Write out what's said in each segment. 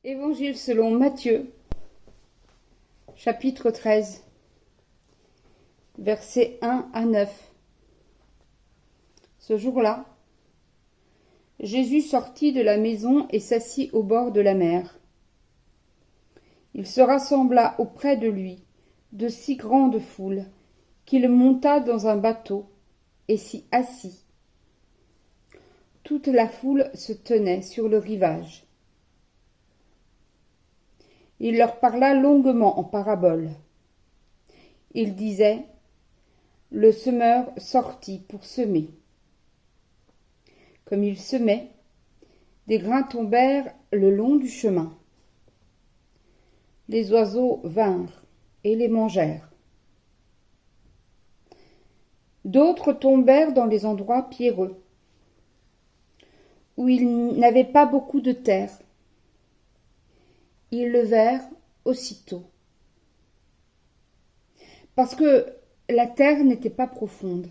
Évangile selon Matthieu, chapitre 13, versets 1 à 9. Ce jour-là, Jésus sortit de la maison et s'assit au bord de la mer. Il se rassembla auprès de lui de si grandes foules qu'il monta dans un bateau et s'y assit. Toute la foule se tenait sur le rivage. Il leur parla longuement en paraboles. Il disait : Le semeur sortit pour semer. Comme il semait, des grains tombèrent le long du chemin. Les oiseaux vinrent et les mangèrent. D'autres tombèrent dans les endroits pierreux, où il n'avait pas beaucoup de terre. Ils levèrent aussitôt, parce que la terre n'était pas profonde.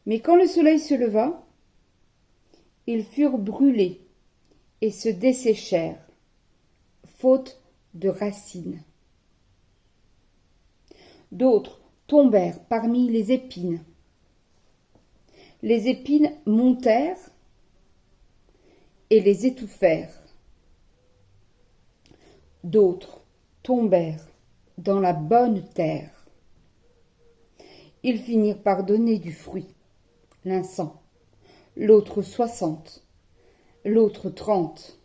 Mais quand le soleil se leva, ils furent brûlés et se desséchèrent, faute de racines. D'autres tombèrent parmi les épines. Les épines montèrent et les étouffèrent. D'autres tombèrent dans la bonne terre. Ils finirent par donner du fruit, l'un 100, l'autre 60, l'autre 30.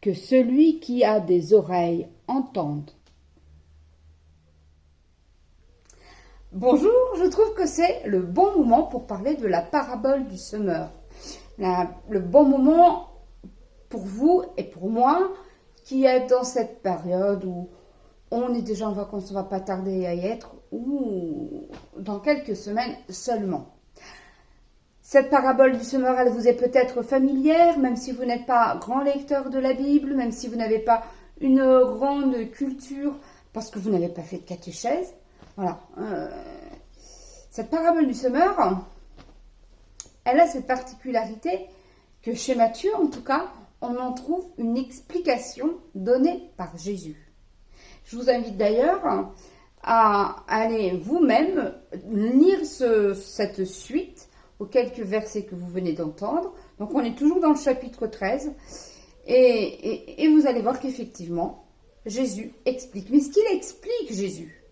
Que celui qui a des oreilles entende. Bonjour, je trouve que c'est le bon moment pour parler de la parabole du semeur. Le bon moment pour vous et pour moi qui est dans cette période où on est déjà en vacances, on ne va pas tarder à y être, ou dans quelques semaines seulement. Cette parabole du semeur, elle vous est peut-être familière, même si vous n'êtes pas grand lecteur de la Bible, même si vous n'avez pas une grande culture, parce que vous n'avez pas fait de catéchèse. Voilà. Cette parabole du semeur, elle a cette particularité que chez Matthieu, en tout cas, on en trouve une explication donnée par Jésus. Je vous invite d'ailleurs à aller vous-même lire cette suite aux quelques versets que vous venez d'entendre. Donc on est toujours dans le chapitre 13 et vous allez voir qu'effectivement, Jésus explique. Mais ce qu'il explique, Jésus,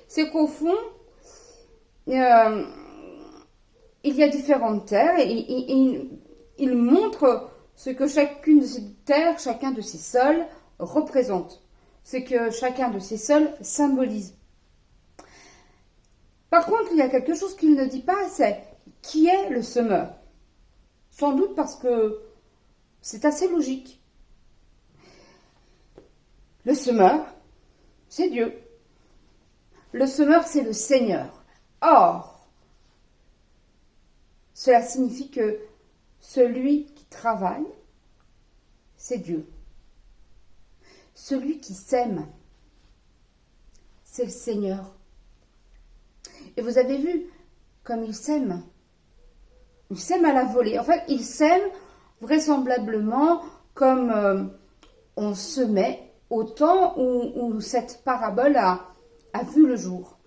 c'est qu'au fond, il y a différentes terres et il montre ce que chacune de ces terres, chacun de ces sols représente, ce que chacun de ces sols symbolise. Par contre, il y a quelque chose qu'il ne dit pas, c'est qui est le semeur. Sans doute parce que c'est assez logique. Le semeur, c'est Dieu. Le semeur, c'est le Seigneur. Or, cela signifie que celui qui travaille, c'est Dieu. Celui qui sème, c'est le Seigneur. Et vous avez vu comme il sème. Il sème à la volée. En fait, il sème vraisemblablement comme on semait au temps où cette parabole a vu le jour.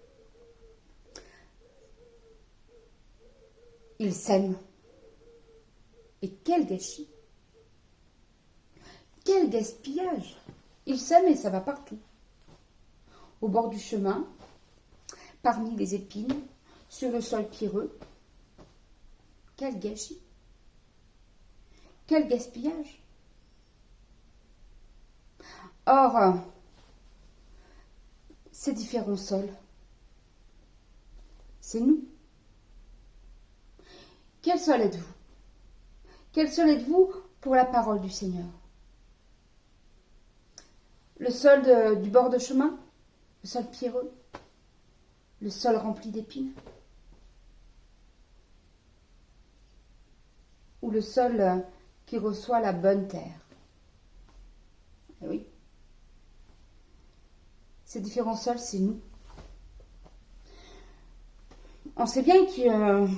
Il sème. Et quel gâchis! Quel gaspillage! Il sème et ça va partout. Au bord du chemin, parmi les épines, sur le sol pierreux. Quel gâchis! Quel gaspillage! Or, ces différents sols, c'est nous. Quel sol êtes-vous? Quel sol êtes-vous pour la parole du Seigneur? Le sol du bord de chemin? Le sol pierreux? Le sol rempli d'épines? Ou le sol qui reçoit la bonne terre? Eh oui. Ces différents sols, c'est nous. On sait bien que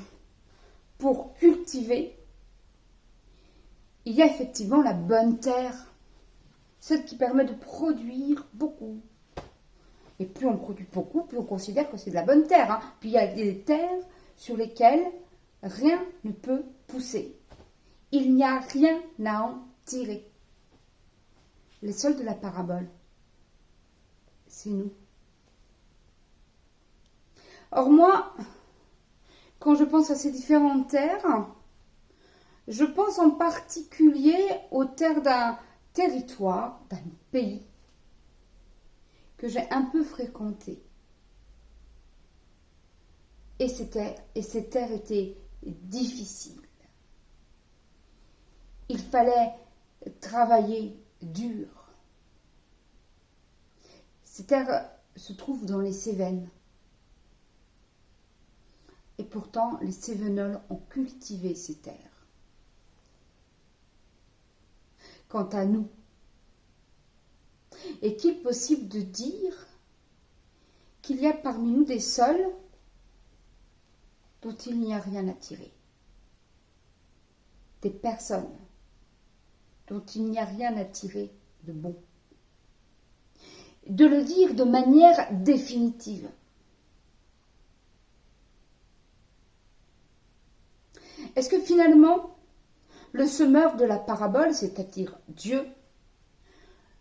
pour cultiver, il y a effectivement la bonne terre, celle qui permet de produire beaucoup. Et plus on produit beaucoup, plus on considère que c'est de la bonne terre. Hein. Puis il y a des terres sur lesquelles rien ne peut pousser. Il n'y a rien à en tirer. Les sols de la parabole, c'est nous. Or moi, quand je pense à ces différentes terres, je pense en particulier aux terres d'un territoire, d'un pays que j'ai un peu fréquenté. Et ces terres étaient difficiles. Il fallait travailler dur. Ces terres se trouvent dans les Cévennes. Et pourtant, les Cévenols ont cultivé ces terres. Quant à nous, est-il possible de dire qu'il y a parmi nous des sols dont il n'y a rien à tirer? Des personnes dont il n'y a rien à tirer de bon? De le dire de manière définitive. Est-ce que finalement, le semeur de la parabole, c'est-à-dire Dieu,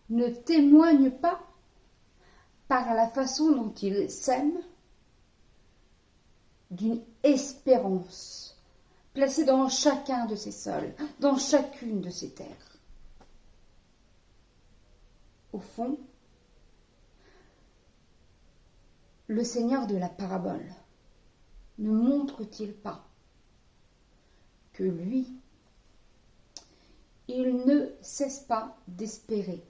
ne témoigne pas par la façon dont il sème d'une espérance placée dans chacun de ces sols, dans chacune de ces terres? Au fond, le Seigneur de la parabole ne montre-t-il pas que lui, il ne cesse pas d'espérer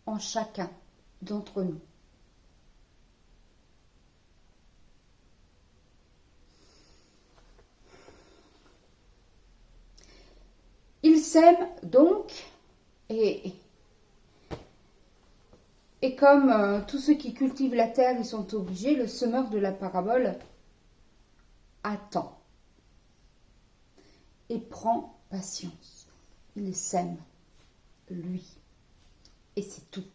en chacun d'entre nous? Il sème donc, et comme tous ceux qui cultivent la terre, ils sont obligés, le semeur de la parabole attend et prend patience. Il sème, lui, et c'est tout.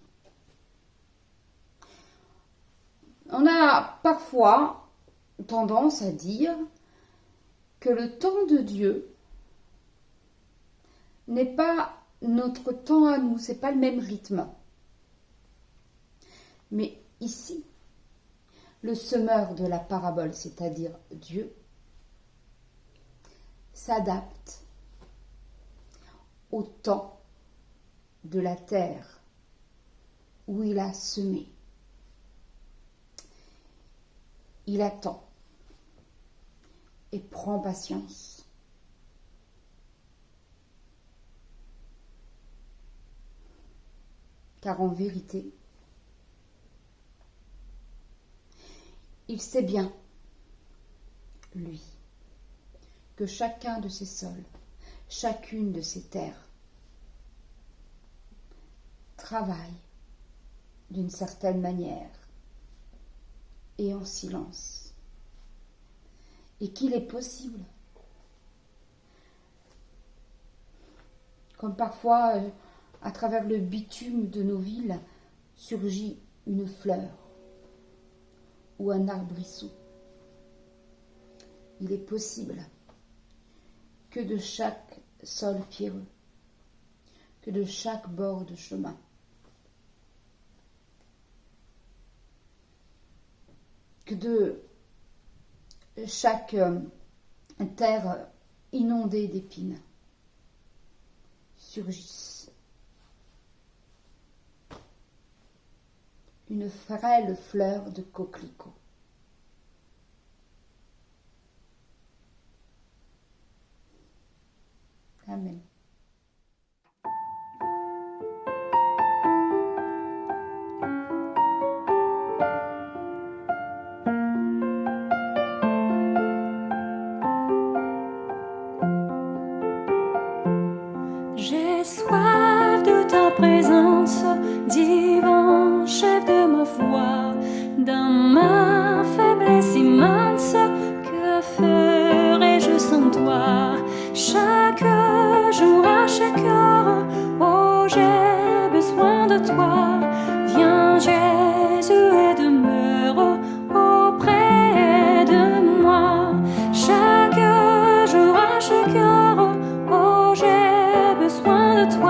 On a parfois tendance à dire que le temps de Dieu n'est pas notre temps à nous, c'est pas le même rythme. Mais ici, le semeur de la parabole, c'est-à-dire Dieu, s'adapte au temps de la terre où il a semé. Il attend et prend patience. Car en vérité, il sait bien, lui, que chacun de ces sols, chacune de ces terres, travaille d'une certaine manière et en silence. Et qu'il est possible, comme parfois à travers le bitume de nos villes surgit une fleur ou un arbrisseau. Il est possible que de chaque sol pierreux, que de chaque bord de chemin, que de chaque terre inondée d'épines surgisse une frêle fleur de coquelicot. Amen. J'ai soif de ta présence, divin chef de ma foi, dans ma faiblesse immense, que ferais-je sans toi? Chaque jour, à chaque de toi.